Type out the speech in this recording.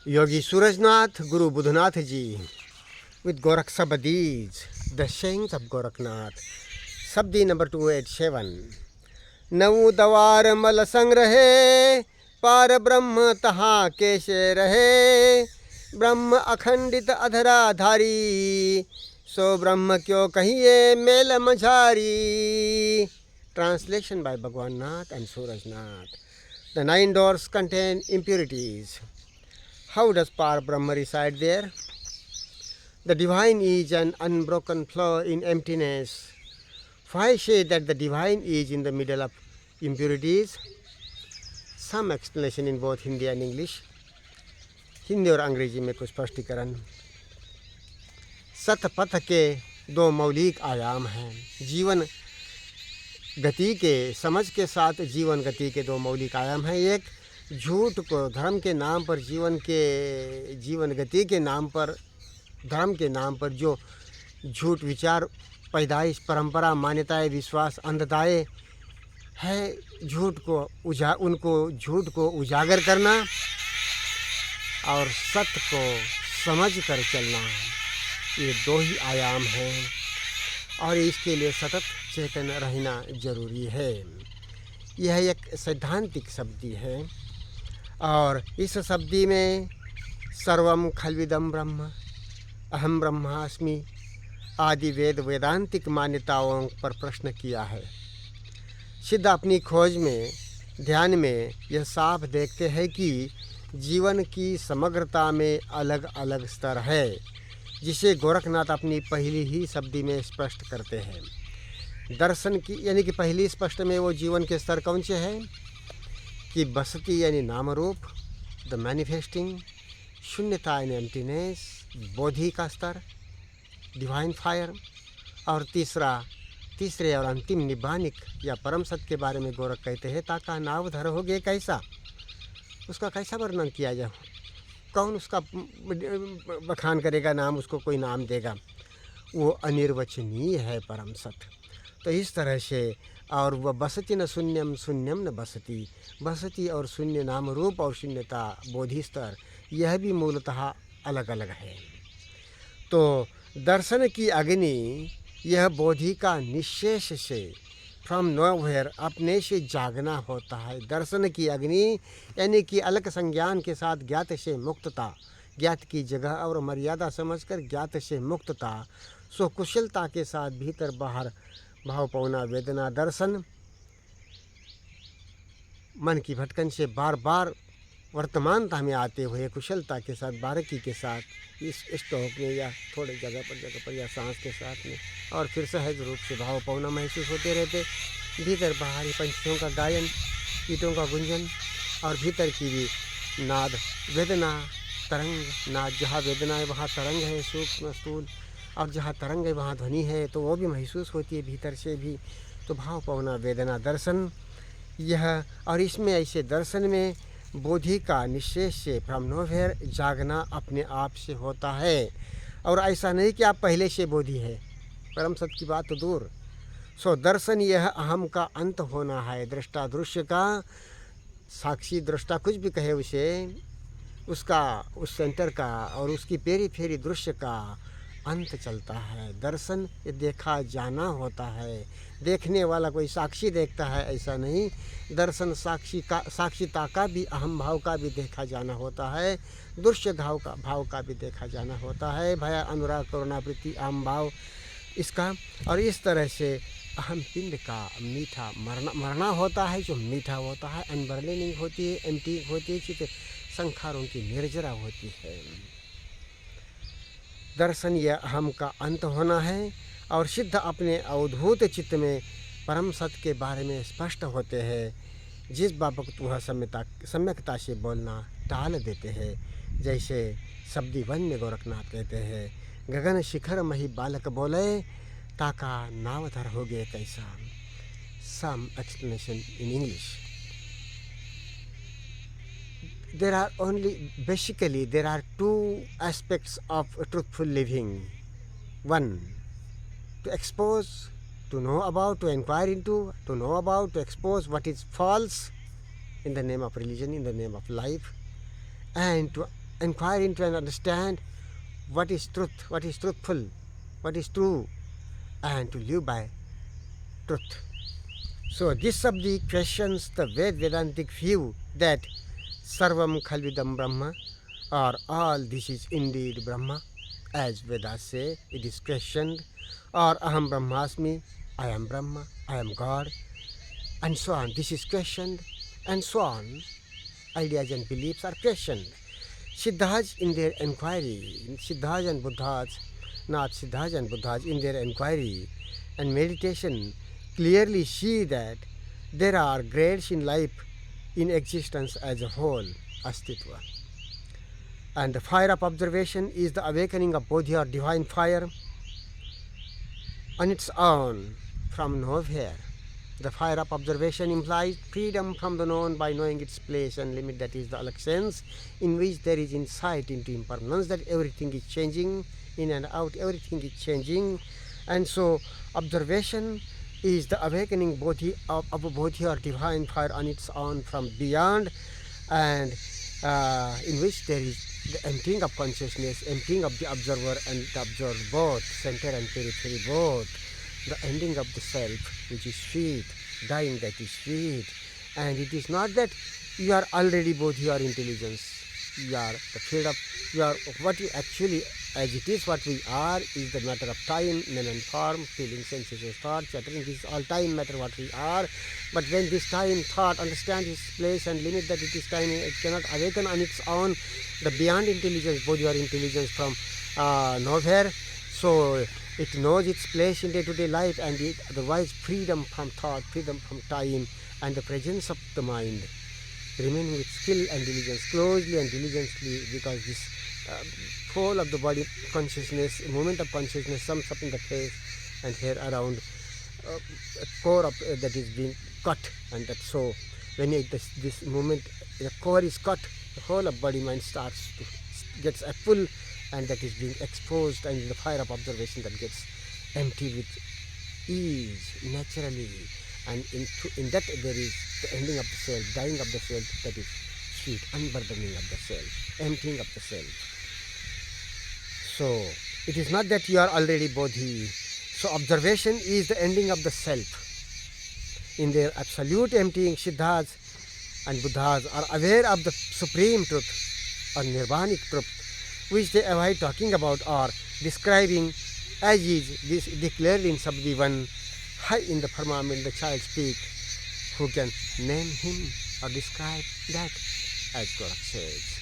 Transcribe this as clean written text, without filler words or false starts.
Yogi Surajnath, Guru Budhanath ji, with Gorakh Sabadis, the sayings of Gorakhnath. Sabdi number 287. नऊ दवार मल संग्रहे, पार ब्रह्म तहाँ कैसे रहे। ब्रह्म अखंडित अधराधारी, सो ब्रह्म क्यों कहिए mail Majhari. Translation by Bhagwan Nath and Surajnath. The 9 doors contain impurities. How does Par Brahma reside there? The divine is an unbroken flow in emptiness. Why say that the divine is in the middle of impurities? Some explanation in both Hindi and English. Hindi और अंग्रेजी में कुछ स्पष्टीकरण. सत पथ के दो मौलिक आयाम हैं. जीवन गति के समझ के साथ जीवन गति के दो मौलिक आयाम हैं. एक झूठ को धर्म के नाम पर जीवन गति के नाम पर धर्म के नाम पर जो झूठ विचार पैदाइश परंपरा मान्यताएं विश्वास अंधताएं है, झूठ को उजागर करना और सत्य को समझ कर चलना, ये दो ही आयाम हैं और इसके लिए सतत चेतन रहना जरूरी है. यह एक सैद्धांतिक शब्दी है और इस शब्दी में सर्वम खल्विदम ब्रह्म, अहम ब्रह्मास्मि आदि वेदांतिक मान्यताओं पर प्रश्न किया है. सिद्ध अपनी खोज में ध्यान में यह साफ देखते हैं कि जीवन की समग्रता में अलग अलग स्तर है, जिसे गोरखनाथ अपनी पहली ही शब्दी में स्पष्ट करते हैं. दर्शन की यानी कि पहली स्पष्ट में वो जीवन के स्तर कौन से हैं कि बसती यानी नाम रूप, द मैनिफेस्टिंग, शून्यता यानी एम्प्टीनेस, बोधि का स्तर, डिवाइन फायर, और तीसरे और अंतिम निबानिक या परम सत्य के बारे में गोरख कहते हैं ताका नाव धर हो गए कैसा, उसका कैसा वर्णन किया जाए, कौन उसका बखान करेगा, नाम उसको कोई नाम देगा, वो अनिर्वचनीय है परम सत्य. तो इस तरह से और वह बसती न शून्यम शून्यम न बसती, बसती और शून्य नाम रूप और शून्यता बोधि स्तर यह भी मूलतः अलग अलग है. तो दर्शन की अग्नि यह बोधि का निशेष से फ्रॉम नोवेयर अपने से जागना होता है. दर्शन की अग्नि यानी कि अलग संज्ञान के साथ ज्ञात से मुक्तता, ज्ञात की जगह और मर्यादा समझकर ज्ञात से मुक्तता, सो कुशलता के साथ भीतर बाहर भाव पौना वेदना. दर्शन मन की भटकन से बार बार वर्तमानता में आते हुए कुशलता के साथ बारीकी के साथ इस स्टॉक में या थोड़े जगह पर या सांस के साथ में और फिर सहज रूप से भाव पौना महसूस होते रहते. भीतर बाहरी पंछियों का गायन, कीटों का गुंजन और भीतर की भी नाद, वेदना तरंग. नाद जहाँ वेदना है वहाँ तरंग है सूक्ष्म स्थूल, और जहाँ तरंग है वहाँ ध्वनि है, तो वो भी महसूस होती है भीतर से भी. तो भाव पौना वेदना दर्शन यह, और इसमें ऐसे दर्शन में बोधि का निश्चेष से फ्रॉम नोवेयर जागना अपने आप से होता है. और ऐसा नहीं कि आप पहले से बोधि है, परम सत्य की बात तो दूर. सो दर्शन यह अहम का अंत होना है. दृष्टा दृश्य का, साक्षी दृष्टा कुछ भी कहे उसे, उसका उस सेंटर का और उसकी पेरी फेरी दृश्य का अंत चलता है. दर्शन ये देखा जाना होता है. देखने वाला कोई साक्षी देखता है ऐसा नहीं. दर्शन साक्षीता का भी, अहम भाव का भी देखा जाना होता है. दृश्य भाव का भी देखा जाना होता है. भय अनुराग करुणा प्रीति अहम भाव इसका. और इस तरह से अहम पिंड का मीठा मरना होता है जो मीठा होता है. अनबर्निंग होती है, एम्प्टी होती है, चित्त संखारों की निर्जरा होती है. दर्शन यह अहम का अंत होना है और सिद्ध अपने अवधूत चित्त में परम सत्य के बारे में स्पष्ट होते हैं, जिस बाबत वह सम्यकता से बोलना टाल देते हैं. जैसे शब्दी वन में गोरखनाथ कहते हैं, गगन शिखर मही बालक बोले ताका नाव धर हो गए कैसा. Some explanation in English. there are two aspects of truthful living. One, to expose, to know about, to inquire into, to know about, to expose what is false in the name of religion, in the name of life, and to inquire into and understand what is truth, what is truthful, what is true, and to live by truth. So this subject questions the Vedantic view that Sarvam Khalvidam Brahma, or all this is indeed Brahma, as Vedas say, it is questioned, or Aham Brahmasmi, I am Brahma, I am God, and so on. This is questioned, and so on. Ideas and beliefs are questioned. Siddhas in their inquiry, Siddhas and Buddhas, not Siddhas and Buddhas, in their inquiry and meditation clearly see that there are grades in life, in existence as a whole, Astitva. And the fire of observation is the awakening of Bodhi or divine fire on its own from nowhere. The fire of observation implies freedom from the known by knowing its place and limit, that is the alak sense, in which there is insight into impermanence, that everything is changing, in and out, everything is changing. And so observation is the awakening bodhi of a bodhi or divine fire on its own from beyond, and in which there is the emptying of consciousness, emptying of the observer and the observed both, center and periphery both, the ending of the self, which is sweet, dying, that is sweet. And it is not that you are already bodhi or intelligence. You are the field of, you are what you actually, as it is, what we are is the matter of time, name and form, feeling, sensations, thought, chattering. This is all time matter what we are. But when this time thought understand its place and limit, that it is time, it cannot awaken on its own the beyond intelligence, bodhi or intelligence from nowhere. So it knows its place in day-to-day life, and it, otherwise freedom from thought, freedom from time, and the presence of the mind, remaining with skill and diligence, closely and diligently, because this whole of the body consciousness, movement of consciousness sums up in the face and here around a core of that is being cut, and that so when this movement, the core is cut, the whole of body mind starts to gets a full, and that is being exposed, and in the fire of observation that gets emptied with ease, naturally, and in that there is the ending of the self, dying of the self, that is sweet, unburdening of the self, emptying of the self. So it is not that you are already bodhi. So observation is the ending of the self. In their absolute emptying, Siddhas and Buddhas are aware of the supreme truth or nirvanic truth, which they avoid talking about or describing, as is this declared in Sabdi 1, high in the firmament the child speak, who can name him or describe that, as Gorakh says.